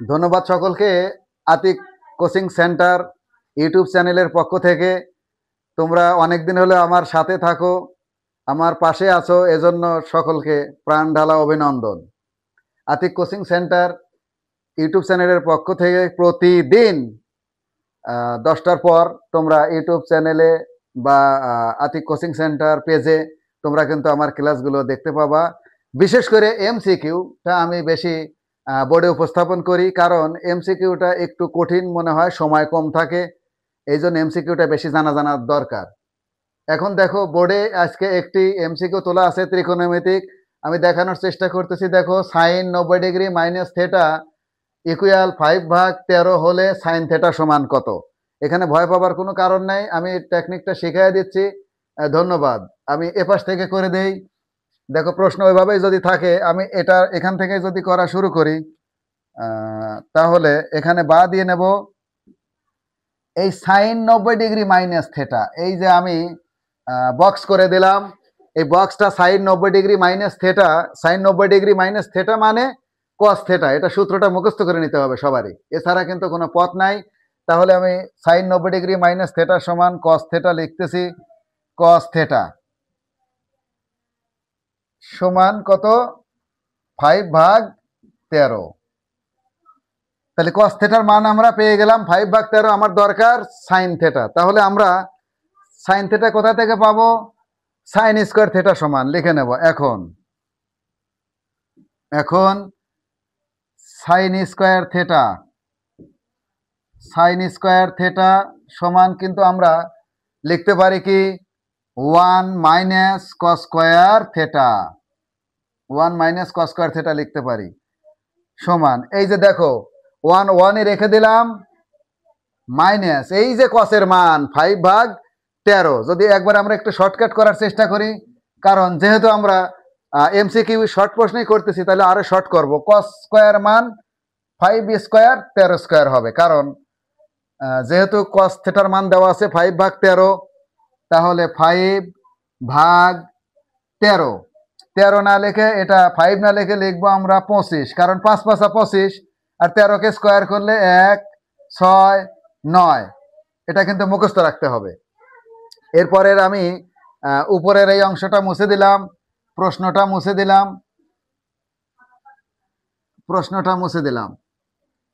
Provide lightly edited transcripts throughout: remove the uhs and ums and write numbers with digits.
ধন্যবাদ সকলকে। Atik coaching centre YouTube চ্যানেলের পক্ষ থেকে তোমরা অনেকদিন হলে আমার সাথে থাকো, আমার পাশে আছো, এজন্য সকলকে প্রাণ ঢালা অভিনন্দন। আতিক কোচিং সেন্টার ইউটিউব চ্যানেলের পক্ষ থেকে প্রতিদিন 10টার পর তোমরা ইউটিউব চ্যানেলে বা আতিক কোচিং সেন্টার পেজে তোমরা কিন্তু আমার ক্লাসগুলো দেখতে পাবা। বিশেষ করে এমসিকিউটা আমি বেশি বোর্ডে উপস্থাপন করি, কারণ এমসিকিউটা একটু কঠিন মনে হয়, সময় কম থাকে, এই জন্য এমসিকিউটা বেশি জানার দরকার। এখন দেখো বোর্ডে আজকে একটি এমসিকিউ তোলা আছে ত্রিকোণমিতিক। আমি দেখানোর চেষ্টা করতেছি। দেখো, sine 90 degree minus theta equal 5/13 হলে সাইন থেটা সমান কত? এখানে ভয় পাবার কোনো কারণ নাই, আমি টেকনিকটা শিখিয়ে দিচ্ছি। ধন্যবাদ। আমি এপাশ থেকে করে দেই। দেখো, প্রশ্ন ওইভাবেই যদি থাকে, আমি এটা এখান থেকে যদি করা শুরু করি, তাহলে এখানে বা দিয়ে নেব। এই সাইন 90 ডিগ্রি মাইনাস থেটা, এই যে আমি বক্স করে দিলাম, এই বক্সটা sine 90 degree minus theta. Sine 90 degree minus theta মানে কস থেটা। এটা সূত্রটা মুখস্থ করে নিতে হবে সবারই, এছাড়া কিন্তু কোনো পথ নাই। তাহলে আমি সাইন 90 ডিগ্রি মাইনাস থেটা সমান কস থেটা লিখতেছি। কস থেটা সমান কত? 5/13। তাহলে কস থেটার মান আমরা পেয়ে গেলাম। 5/13 আমার দরকার সাইন থেটা। তাহলে আমরা সাইন থেটা কোথা থেকে পাবো? সাইন স্কোয়ার থেটা সমান লিখে নেব। এখন sine square theta, sine square theta সমান কিন্তু আমরা লিখতে পারি কি 1 minus cos square theta. 1 minus cos square theta লিখতে পারি সমান, এই যে দেখো 1 রেখে দিলাম, মাইনাস এই যে কসের মান 5/13। যদি একবার আমরা একটু শর্টকাট করার চেষ্টা করি, কারণ যেহেতু আমরা এমসিকিউ শর্ট প্রশ্নই করতেছি, তাহলে আরো শর্ট করব। কস স্কোয়ার মান 5² 13² হবে, কারণ যেহেতু কস থেটার মান দেওয়া আছে 5/13, তাহলে 5/13। 13 না লিখে, এটা 5 না লিখে লিখবো আমরা 25, কারণ 5 × 5 = 25, আর 13কে স্কোয়ার করলে 1, 6, 9। এটা কিন্তু মুখস্থ রাখতে হবে। এরপরের আমি উপরের এই অংশটা মুছে দিলাম, প্রশ্নটা মুছে দিলাম।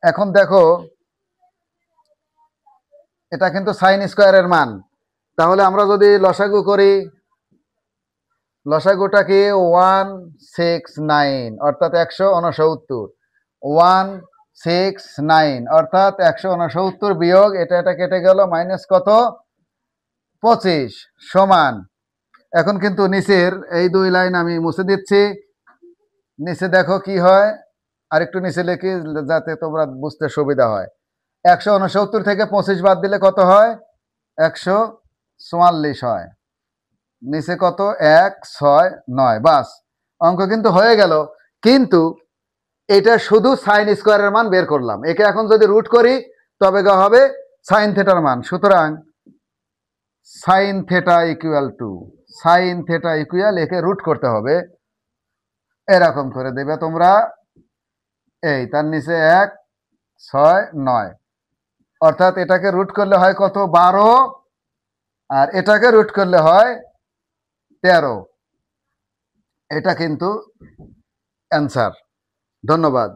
এখন দেখো, এটা কিন্তু সাইন স্কোয়ারের মান। তাহলে আমরা যদি লসাগু করি, লসাগুটা কি 169 অর্থাৎ 169। 169 অর্থাৎ 169 বিয়োগ এটা কেটে গেল, মাইনাস কত? 25 সমান। এখন কিন্তু নিচের এই 2 লাইন আমি মুছে দিচ্ছি। নিচে দেখো কি হয়, আরেকটু নিচে লিখি যাতে তোমরা বুঝতে সুবিধা হয়। 169 থেকে 25 বাদ দিলে কত হয়? 144 হয়। নিচে কত? 169। বাস, অঙ্ক কিন্তু হয়ে গেল। কিন্তু এটা শুধু সাইন স্কোয়ারের মান বের করলাম, একে এখন যদি রুট করি তবে হবে সাইন থেটার মান। সুতরাং সাইন থেটা ইকুয়াল একে রুট করতে হবে, এরকম করে দেবে তোমরা। এই তার নিচে 169, অর্থাৎ এটাকে রুট করলে হয় কত? 12, আর এটাকে রুট করলে হয় 13। এটা কিন্তু অ্যান্সার। ধন্যবাদ।